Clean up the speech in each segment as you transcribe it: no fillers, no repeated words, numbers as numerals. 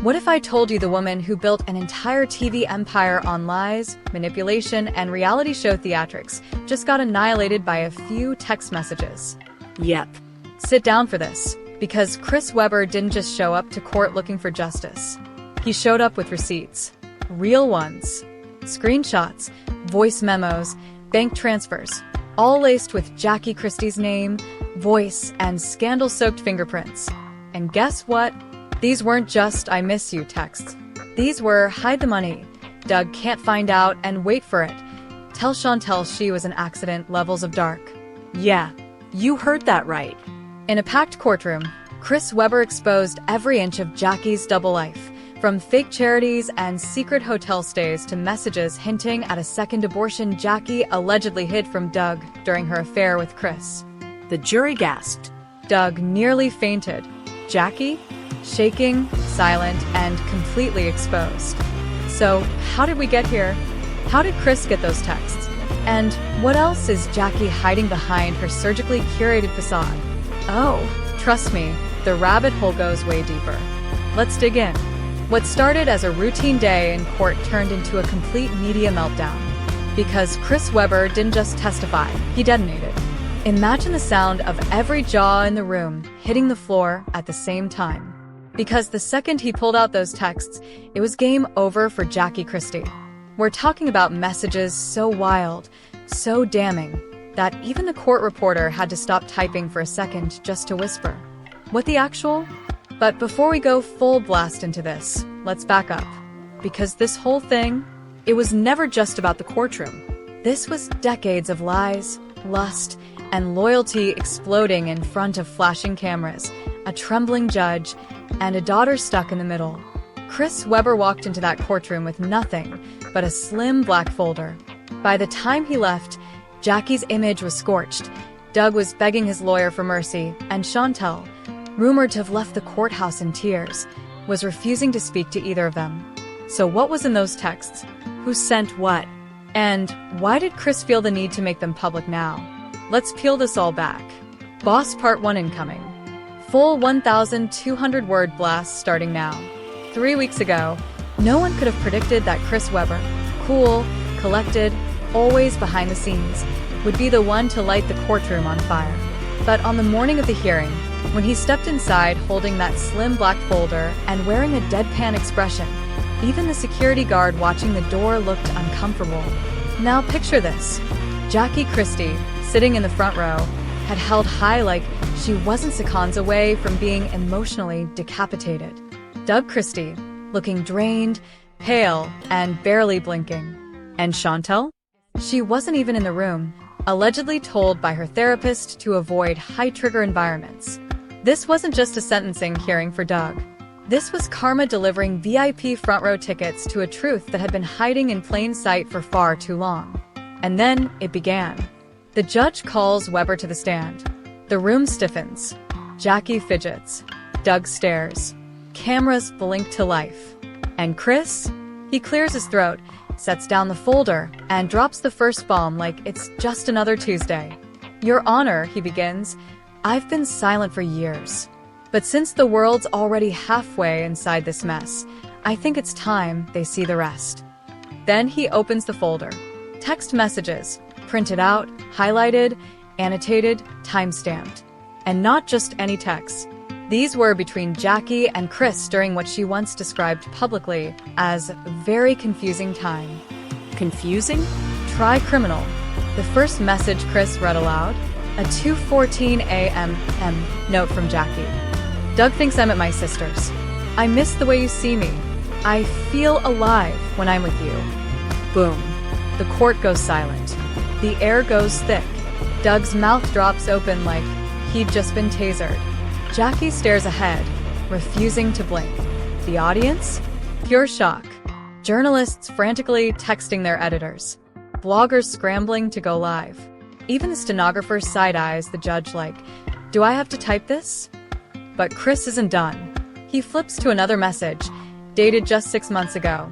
What if I told you the woman who built an entire TV empire on lies, manipulation, and reality show theatrics just got annihilated by a few text messages? Yep. Sit down for this, because Chris Webber didn't just show up to court looking for justice. He showed up with receipts. Real ones. Screenshots, voice memos, bank transfers, all laced with Jackie Christie's name, voice, and scandal-soaked fingerprints. And guess what? These weren't just "I miss you" texts. These were "hide the money, Doug can't find out, and wait for it. Tell Chantel she was an accident" levels of dark. Yeah, you heard that right. In a packed courtroom, Chris Webber exposed every inch of Jackie's double life, from fake charities and secret hotel stays to messages hinting at a second abortion Jackie allegedly hid from Doug during her affair with Chris. The jury gasped. Doug nearly fainted. Jackie? Shaking, silent, and completely exposed. So, how did we get here? How did Chris get those texts? And what else is Jackie hiding behind her surgically curated facade? Oh, trust me, the rabbit hole goes way deeper. Let's dig in. What started as a routine day in court turned into a complete media meltdown. Because Chris Webber didn't just testify, he detonated. Imagine the sound of every jaw in the room hitting the floor at the same time. Because the second he pulled out those texts, it was game over for Jackie Christie. We're talking about messages so wild, so damning, that even the court reporter had to stop typing for a second just to whisper, "What the actual?" But before we go full blast into this, let's back up. Because this whole thing, it was never just about the courtroom. This was decades of lies, lust, and loyalty exploding in front of flashing cameras, a trembling judge, and a daughter stuck in the middle. Chris Webber walked into that courtroom with nothing but a slim black folder. By the time he left, Jackie's image was scorched. Doug was begging his lawyer for mercy, and Chantel, rumored to have left the courthouse in tears, was refusing to speak to either of them. So what was in those texts? Who sent what? And why did Chris feel the need to make them public now? Let's peel this all back. Boss Part 1 incoming. Full 1,200-word blast starting now. 3 weeks ago, no one could have predicted that Chris Webber, cool, collected, always behind the scenes, would be the one to light the courtroom on fire. But on the morning of the hearing, when he stepped inside holding that slim black folder and wearing a deadpan expression, even the security guard watching the door looked uncomfortable. Now picture this. Jackie Christie, sitting in the front row, had held high like she wasn't seconds away from being emotionally decapitated. Doug Christie, looking drained, pale, and barely blinking. And Chantel? She wasn't even in the room, allegedly told by her therapist to avoid high-trigger environments. This wasn't just a sentencing hearing for Doug. This was karma delivering VIP front-row tickets to a truth that had been hiding in plain sight for far too long. And then it began. The judge calls Webber to the stand. The room stiffens. Jackie fidgets. Doug stares. Cameras blink to life. And Chris? He clears his throat, sets down the folder, and drops the first bomb like it's just another Tuesday. "Your Honor," he begins, "I've been silent for years. But since the world's already halfway inside this mess, I think it's time they see the rest." Then he opens the folder. Text messages, printed out, highlighted, annotated, time-stamped. And not just any texts. These were between Jackie and Chris during what she once described publicly as a very confusing time. Confusing? Try criminal. The first message Chris read aloud, a 2:14 a.m. note from Jackie. "Doug thinks I'm at my sister's. I miss the way you see me. I feel alive when I'm with you." Boom. The court goes silent. The air goes thick. Doug's mouth drops open like he'd just been tasered. Jackie stares ahead, refusing to blink. The audience? Pure shock. Journalists frantically texting their editors. Bloggers scrambling to go live. Even the stenographer side-eyes the judge like, "Do I have to type this?" But Chris isn't done. He flips to another message, dated just 6 months ago.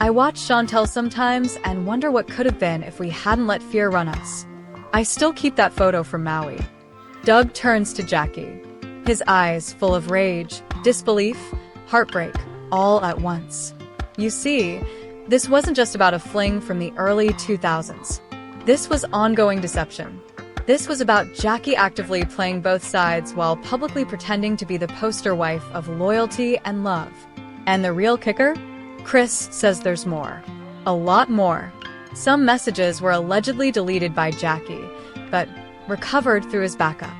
"I watch Chantel sometimes and wonder what could have been if we hadn't let fear run us. I still keep that photo from Maui." Doug turns to Jackie, his eyes full of rage, disbelief, heartbreak, all at once. You see, this wasn't just about a fling from the early 2000s. This was ongoing deception. This was about Jackie actively playing both sides while publicly pretending to be the poster wife of loyalty and love. And the real kicker? Chris says there's more. A lot more. Some messages were allegedly deleted by Jackie, but recovered through his backup.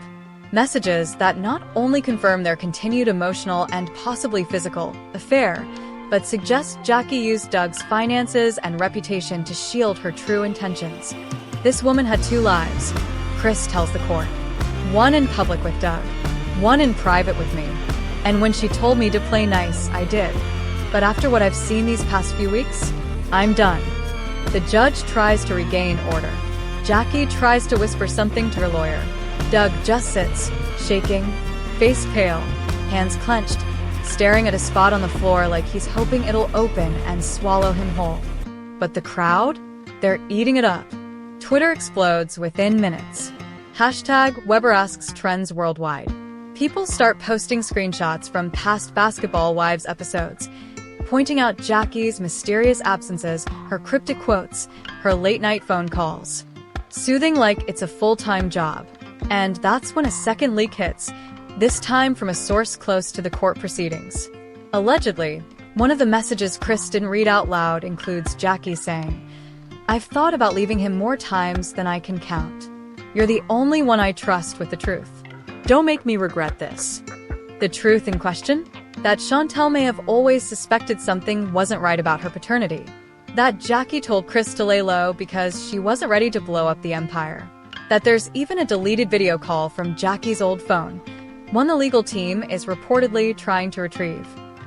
Messages that not only confirm their continued emotional and possibly physical affair, but suggest Jackie used Doug's finances and reputation to shield her true intentions. This woman had two lives, Chris tells the court. One in public with Doug, one in private with me. And when she told me to play nice, I did. But after what I've seen these past few weeks, I'm done. The judge tries to regain order. Jackie tries to whisper something to her lawyer. Doug just sits, shaking, face pale, hands clenched, staring at a spot on the floor like he's hoping it'll open and swallow him whole. But the crowd? They're eating it up. Twitter explodes within minutes. #WeberAsks trends worldwide. People start posting screenshots from past Basketball Wives episodes, pointing out Jackie's mysterious absences, her cryptic quotes, her late-night phone calls. Soothing like it's a full-time job. And that's when a second leak hits, this time from a source close to the court proceedings. Allegedly, one of the messages Chris didn't read out loud includes Jackie saying, "I've thought about leaving him more times than I can count. You're the only one I trust with the truth. Don't make me regret this." The truth in question? That Chantel may have always suspected something wasn't right about her paternity. That Jackie told Chris to lay low because she wasn't ready to blow up the empire. That there's even a deleted video call from Jackie's old phone, one the legal team is reportedly trying to retrieve.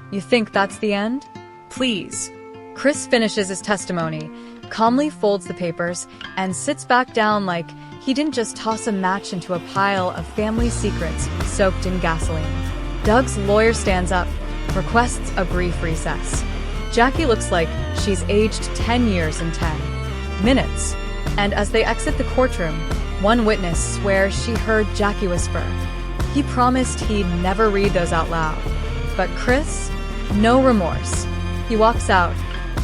You think that's the end? Please. Chris finishes his testimony, calmly folds the papers, and sits back down like he didn't just toss a match into a pile of family secrets soaked in gasoline. Doug's lawyer stands up, requests a brief recess. Jackie looks like she's aged 10 years in 10 minutes. And as they exit the courtroom, one witness swears she heard Jackie whisper. He promised he'd never read those out loud. But Chris? No remorse. He walks out,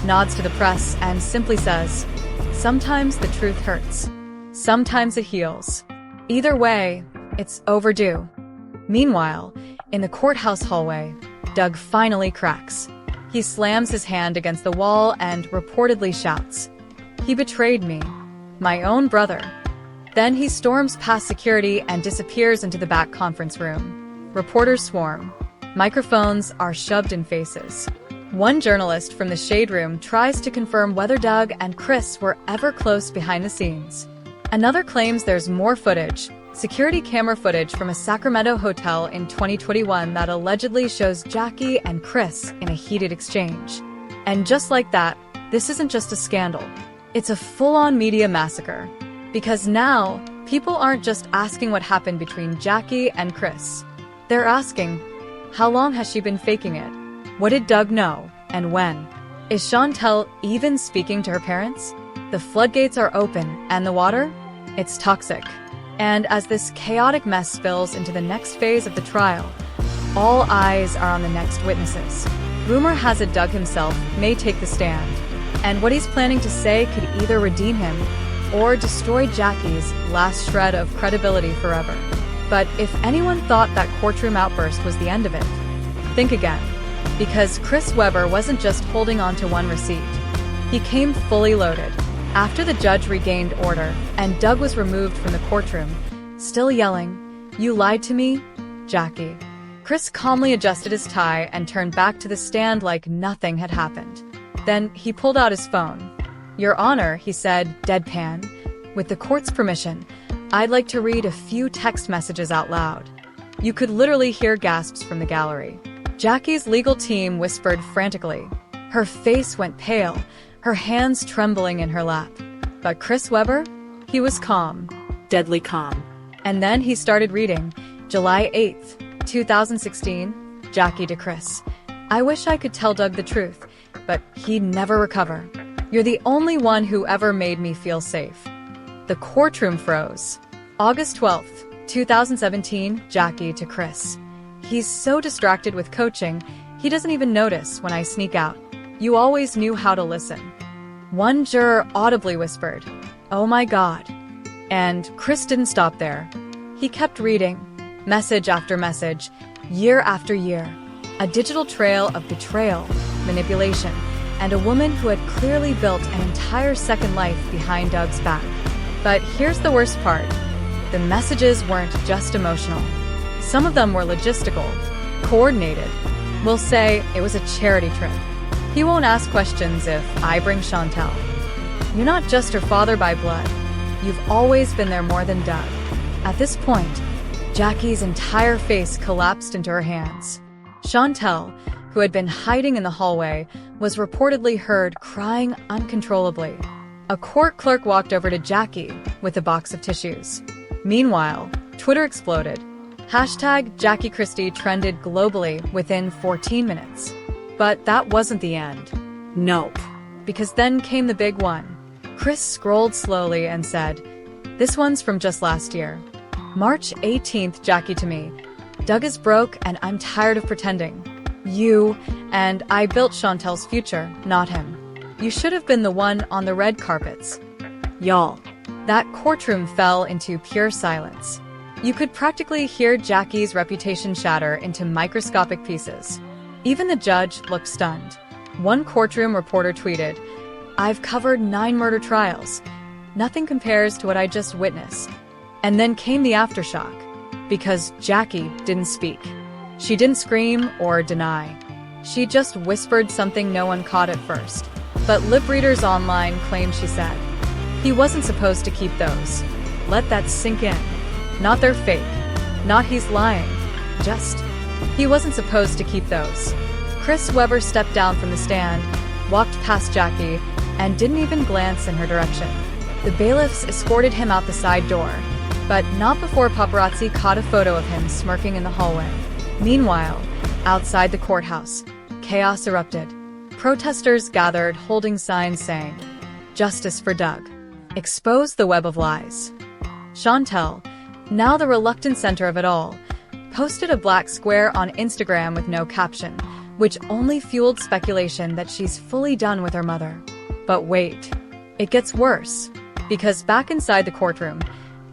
nods to the press, and simply says, "Sometimes the truth hurts. Sometimes it heals. Either way, it's overdue." Meanwhile, in the courthouse hallway, Doug finally cracks. He slams his hand against the wall and reportedly shouts, "He betrayed me. My own brother." Then he storms past security and disappears into the back conference room. Reporters swarm. Microphones are shoved in faces. One journalist from the Shade Room tries to confirm whether Doug and Chris were ever close behind the scenes. Another claims there's more footage, security camera footage from a Sacramento hotel in 2021 that allegedly shows Jackie and Chris in a heated exchange. And just like that, this isn't just a scandal. It's a full-on media massacre. Because now, people aren't just asking what happened between Jackie and Chris. They're asking, how long has she been faking it? What did Doug know, and when? Is Chantel even speaking to her parents? The floodgates are open, and the water? It's toxic. And as this chaotic mess spills into the next phase of the trial, all eyes are on the next witnesses. Rumor has it Doug himself may take the stand, and what he's planning to say could either redeem him or destroy Jackie's last shred of credibility forever. But if anyone thought that courtroom outburst was the end of it, think again. Because Chris Webber wasn't just holding on to one receipt. He came fully loaded. After the judge regained order and Doug was removed from the courtroom, still yelling, "You lied to me, Jackie." Chris calmly adjusted his tie and turned back to the stand like nothing had happened. Then he pulled out his phone. "Your Honor," he said, deadpan, "with the court's permission, I'd like to read a few text messages out loud." You could literally hear gasps from the gallery. Jackie's legal team whispered frantically. Her face went pale, her hands trembling in her lap. But Chris Webber? He was calm. Deadly calm. And then he started reading. July 8th, 2016, Jackie to Chris. "I wish I could tell Doug the truth, but he'd never recover. You're the only one who ever made me feel safe." The courtroom froze. August 12th, 2017, Jackie to Chris. "He's so distracted with coaching, He doesn't even notice when I sneak out. You always knew how to listen. One juror audibly whispered, "Oh my God." And Chris didn't stop there. He kept reading, message after message, year after year. A digital trail of betrayal, manipulation, and a woman who had clearly built an entire second life behind Doug's back. But here's the worst part. The messages weren't just emotional. Some of them were logistical, coordinated. We'll say it was a charity trip. He won't ask questions if I bring Chantel. You're not just her father by blood. You've always been there more than Doug. At this point, Jackie's entire face collapsed into her hands. Chantel, who had been hiding in the hallway, was reportedly heard crying uncontrollably. A court clerk walked over to Jackie with a box of tissues. Meanwhile, Twitter exploded. Hashtag Jackie Christie trended globally within 14 minutes. But that wasn't the end. Nope. Because then came the big one. Chris scrolled slowly and said, "This one's from just last year. March 18th, Jackie to me. Doug is broke and I'm tired of pretending. You and I built Chantel's future, not him. You should have been the one on the red carpets." Y'all, that courtroom fell into pure silence. You could practically hear Jackie's reputation shatter into microscopic pieces. Even the judge looked stunned. One courtroom reporter tweeted, "I've covered 9 murder trials. Nothing compares to what I just witnessed." And then came the aftershock, because Jackie didn't speak. She didn't scream or deny. She just whispered something no one caught at first. But lip readers online claimed she said, "He wasn't supposed to keep those. Let that sink in. Not they're fake. Not he's lying. Just, he wasn't supposed to keep those." Chris Webber stepped down from the stand, walked past Jackie, and didn't even glance in her direction. The bailiffs escorted him out the side door, but not before paparazzi caught a photo of him smirking in the hallway. Meanwhile, outside the courthouse, chaos erupted. Protesters gathered holding signs saying, "Justice for Doug. Expose the web of lies." Chantel, now the reluctant center of it all, posted a black square on Instagram with no caption, which only fueled speculation that she's fully done with her mother. But wait, it gets worse. Because back inside the courtroom,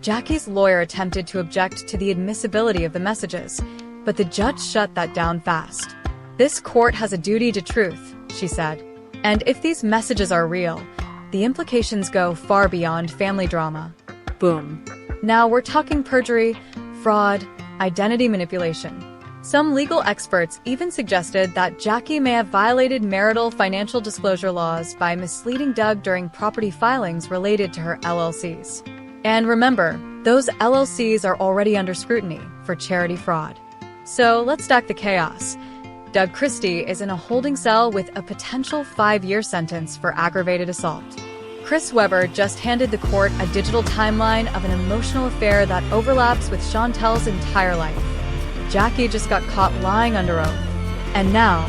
Jackie's lawyer attempted to object to the admissibility of the messages, but the judge shut that down fast. "This court has a duty to truth," she said. "And if these messages are real, the implications go far beyond family drama." Boom. Now we're talking perjury, fraud, identity manipulation. Some legal experts even suggested that Jackie may have violated marital financial disclosure laws by misleading Doug during property filings related to her LLCs. And remember, those LLCs are already under scrutiny for charity fraud. So let's stack the chaos. Doug Christie is in a holding cell with a potential 5-year sentence for aggravated assault. Chris Webber just handed the court a digital timeline of an emotional affair that overlaps with Chantel's entire life. Jackie just got caught lying under oath. And now,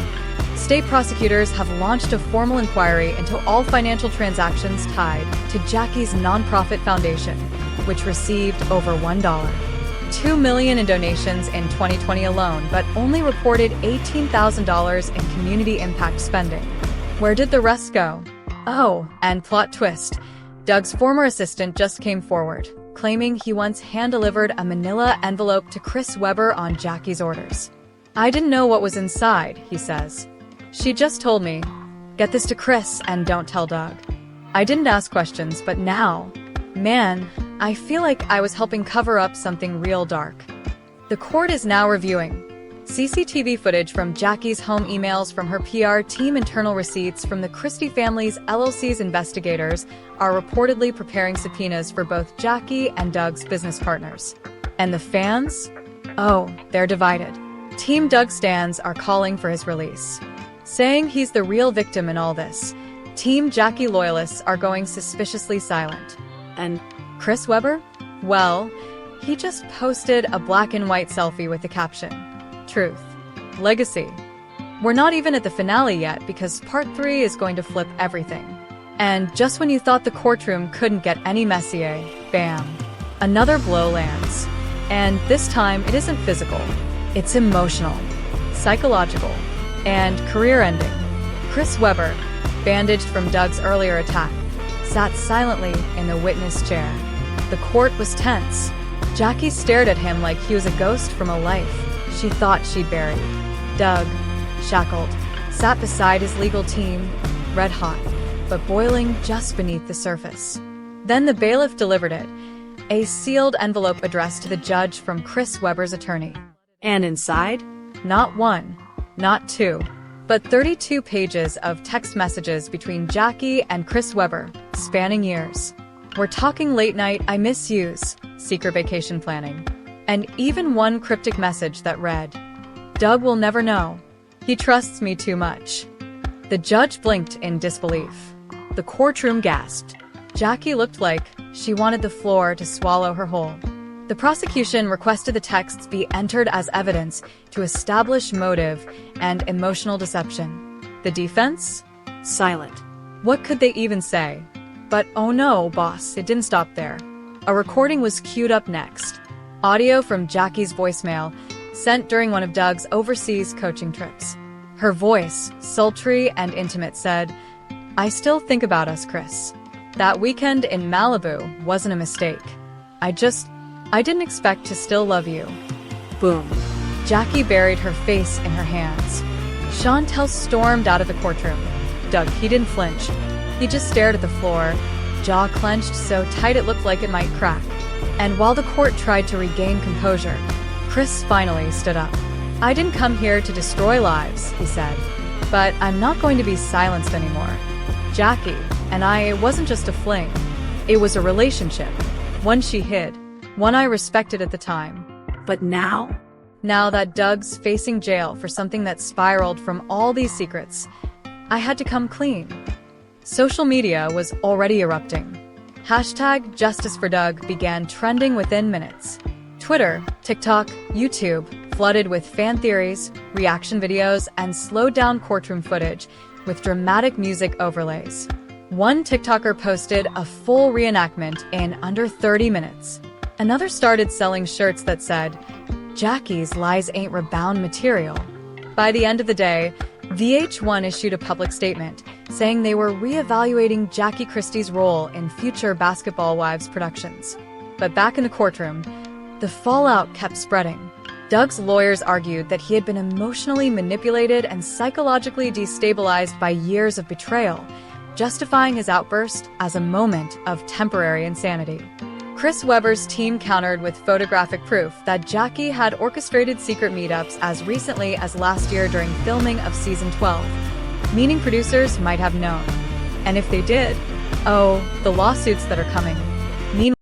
state prosecutors have launched a formal inquiry into all financial transactions tied to Jackie's nonprofit foundation, which received over $2 million in donations in 2020 alone, but only reported $18,000 in community impact spending. Where did the rest go? Oh, and plot twist. Doug's former assistant just came forward, claiming he once hand-delivered a manila envelope to Chris Webber on Jackie's orders. "I didn't know what was inside," he says. "She just told me, get this to Chris and don't tell Doug." I didn't ask questions, but now, man, I feel like I was helping cover up something real dark. The court is now reviewing CCTV footage from Jackie's home, emails from her PR team, internal receipts from the Christie family's LLC's. Investigators are reportedly preparing subpoenas for both Jackie and Doug's business partners. And the fans? Oh, they're divided. Team Doug stans are calling for his release, saying he's the real victim in all this. Team Jackie loyalists are going suspiciously silent. And Chris Webber? Well, he just posted a black and white selfie with the caption, "Truth. Legacy." We're not even at the finale yet because part 3 is going to flip everything. And just when you thought the courtroom couldn't get any messier, bam, another blow lands. And this time it isn't physical, it's emotional, psychological. And career ending. Chris Webber, bandaged from Doug's earlier attack, sat silently in the witness chair. The court was tense. Jackie stared at him like he was a ghost from a life she thought she'd buried. Doug, shackled, sat beside his legal team, red hot, but boiling just beneath the surface. Then the bailiff delivered it, a sealed envelope addressed to the judge from Chris Webber's attorney. And inside? Not one, not two, but 32 pages of text messages between Jackie and Chris Webber, spanning years. We're talking late night, I miss yous, secret vacation planning. And even one cryptic message that read, Doug will never know. He trusts me too much. The judge blinked in disbelief. The courtroom gasped. Jackie looked like she wanted the floor to swallow her whole. The prosecution requested the texts be entered as evidence to establish motive and emotional deception. The defense? Silent. What could they even say? But oh no, boss, it didn't stop there. A recording was queued up next. Audio from Jackie's voicemail, sent during one of Doug's overseas coaching trips. Her voice, sultry and intimate, said, I still think about us, Chris. That weekend in Malibu wasn't a mistake. I didn't expect to still love you. Boom. Jackie buried her face in her hands. Chantel stormed out of the courtroom. Doug, he didn't flinch. He just stared at the floor, jaw clenched so tight it looked like it might crack. And while the court tried to regain composure, Chris finally stood up. I didn't come here to destroy lives, he said, but I'm not going to be silenced anymore. Jackie and I, it wasn't just a fling. It was a relationship, one she hid, one I respected at the time. But now? Now that Doug's facing jail for something that spiraled from all these secrets, I had to come clean. Social media was already erupting. Hashtag Justice for Doug began trending within minutes. Twitter, TikTok, YouTube flooded with fan theories, reaction videos, and slowed-down courtroom footage with dramatic music overlays. One TikToker posted a full reenactment in under 30 minutes. Another started selling shirts that said, Jackie's lies ain't rebound material. By the end of the day, VH1 issued a public statement saying they were reevaluating Jackie Christie's role in future Basketball Wives productions. But back in the courtroom, the fallout kept spreading. Doug's lawyers argued that he had been emotionally manipulated and psychologically destabilized by years of betrayal, justifying his outburst as a moment of temporary insanity. Chris Webber's team countered with photographic proof that Jackie had orchestrated secret meetups as recently as last year during filming of season 12, meaning producers might have known. And if they did, oh, the lawsuits that are coming.